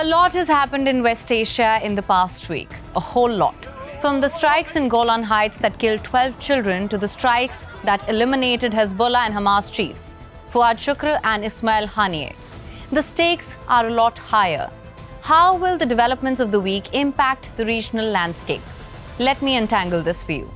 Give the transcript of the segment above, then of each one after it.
A lot has happened in West Asia in the past week. A whole lot. From the strikes in Golan Heights that killed 12 children to the strikes that eliminated Hezbollah and Hamas chiefs, Fuad Shukr and Ismail Haniyeh. The stakes are a lot higher. How will the developments of the week impact the regional landscape? Let me untangle this for you.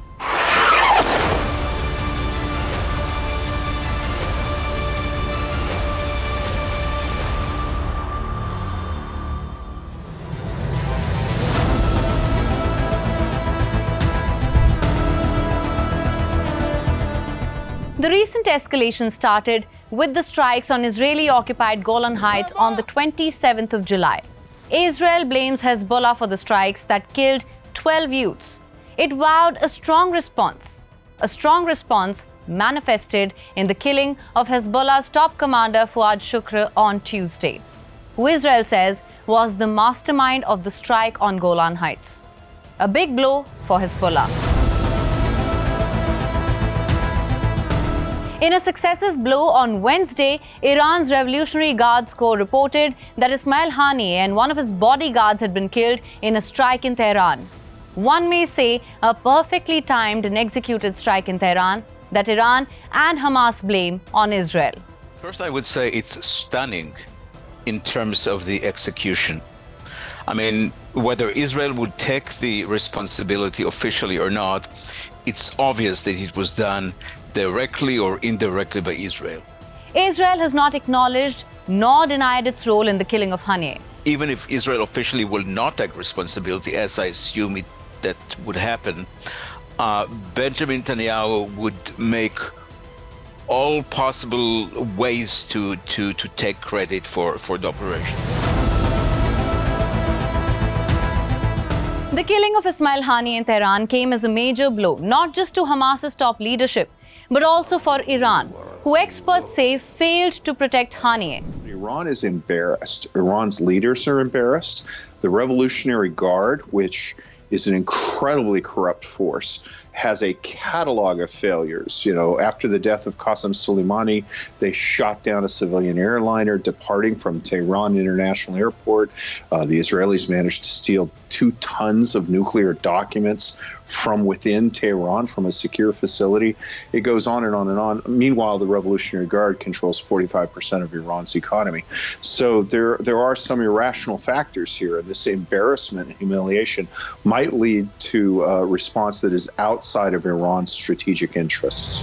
The recent escalation started with the strikes on Israeli-occupied Golan Heights on the 27th of July. Israel blames Hezbollah for the strikes that killed 12 youths. It vowed a strong response. A strong response manifested in the killing of Hezbollah's top commander Fuad Shukr on Tuesday, who Israel says was the mastermind of the strike on Golan Heights. A big blow for Hezbollah. In a successive blow on Wednesday, Iran's Revolutionary Guards Corps reported that Ismail Haniyeh and one of his bodyguards had been killed in a strike in Tehran. One may say a perfectly timed and executed strike in Tehran that Iran and Hamas blame on Israel. First, I would say it's stunning in terms of the execution. I mean, whether Israel would take the responsibility officially or not, it's obvious that it was done directly or indirectly by Israel. Israel has not acknowledged nor denied its role in the killing of Haniyeh. Even if Israel officially will not take responsibility, as I assume that would happen, Benjamin Netanyahu would make all possible ways to take credit for the operation. The killing of Ismail Haniyeh in Tehran came as a major blow, not just to Hamas's top leadership, but also for Iran, who experts say failed to protect Haniyeh. Iran is embarrassed. Iran's leaders are embarrassed. The Revolutionary Guard, which is an incredibly corrupt force, has a catalog of failures. You know, after the death of Qasem Soleimani, they shot down a civilian airliner departing from Tehran International Airport. The Israelis managed to steal 2 tons of nuclear documents from within Tehran, from a secure facility. It goes on and on and on. Meanwhile, the Revolutionary Guard controls 45% of Iran's economy. So there are some irrational factors here. This embarrassment and humiliation might lead to a response that is outside of Iran's strategic interests.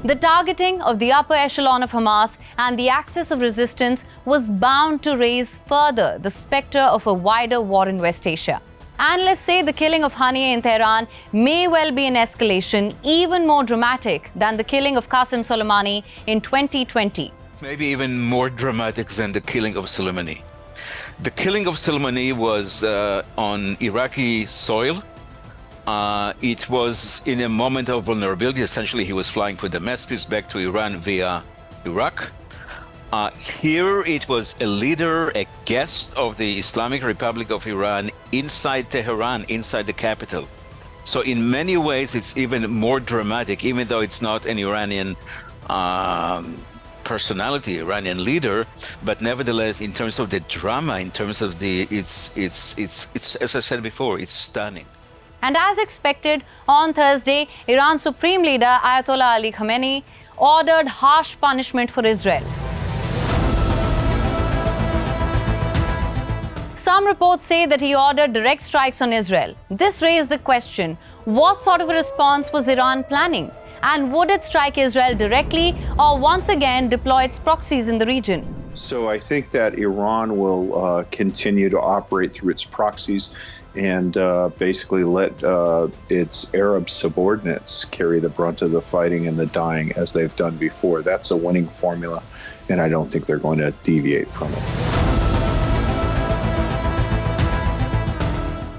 The targeting of the upper echelon of Hamas and the axis of resistance was bound to raise further the specter of a wider war in West Asia. Analysts say the killing of Haniyeh in Tehran may well be an escalation even more dramatic than the killing of Qasem Soleimani in 2020. Maybe even more dramatic than the killing of Soleimani. The killing of Soleimani was on Iraqi soil. It was in a moment of vulnerability. Essentially, he was flying from Damascus back to Iran via Iraq. Here, it was a leader, a guest of the Islamic Republic of Iran inside Tehran, inside the capital. So in many ways, it's even more dramatic, even though it's not an Iranian personality, Iranian leader, but nevertheless, in terms of the drama, in terms of it's as I said before, it's stunning. And as expected, on Thursday, Iran's Supreme Leader Ayatollah Ali Khamenei ordered harsh punishment for Israel. Some reports say that he ordered direct strikes on Israel. This raised the question, what sort of a response was Iran planning? And would it strike Israel directly or once again deploy its proxies in the region? So I think that Iran will continue to operate through its proxies and basically let its Arab subordinates carry the brunt of the fighting and the dying as they've done before. That's a winning formula, and I don't think they're going to deviate from it.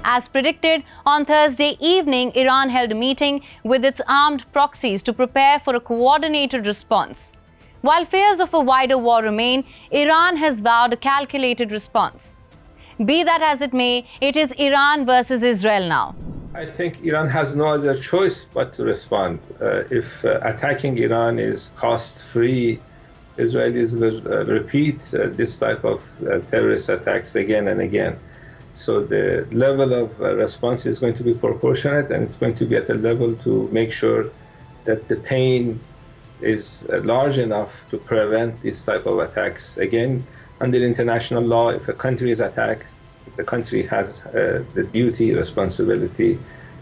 As predicted, on Thursday evening, Iran held a meeting with its armed proxies to prepare for a coordinated response. While fears of a wider war remain, Iran has vowed a calculated response. Be that as it may, it is Iran versus Israel now. I think Iran has no other choice but to respond. If attacking Iran is cost-free Israelis will repeat this type of terrorist attacks again and again. So the level of response is going to be proportionate, and it's going to be at a level to make sure that the pain is large enough to prevent this type of attacks. Again, under international law, if a country is attacked, the country has the duty, responsibility,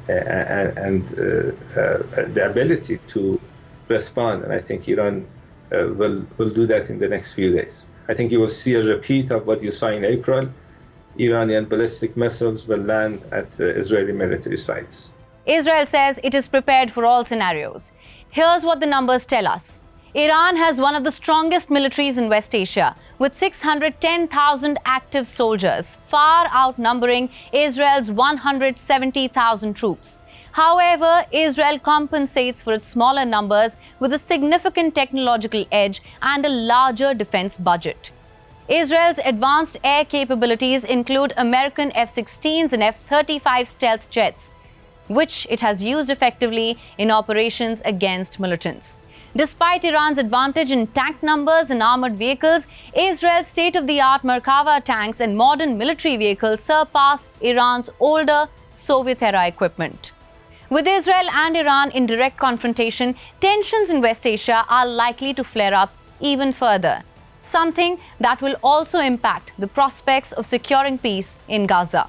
and the ability to respond. And I think Iran will do that in the next few days. I think you will see a repeat of what you saw in April. Iranian ballistic missiles will land at Israeli military sites. Israel says it is prepared for all scenarios. Here's what the numbers tell us. Iran has one of the strongest militaries in West Asia, with 610,000 active soldiers, far outnumbering Israel's 170,000 troops. However, Israel compensates for its smaller numbers with a significant technological edge and a larger defense budget. Israel's advanced air capabilities include American F-16s and F-35 stealth jets, which it has used effectively in operations against militants. Despite Iran's advantage in tank numbers and armored vehicles, Israel's state-of-the-art Merkava tanks and modern military vehicles surpass Iran's older Soviet-era equipment. With Israel and Iran in direct confrontation, tensions in West Asia are likely to flare up even further, something that will also impact the prospects of securing peace in Gaza.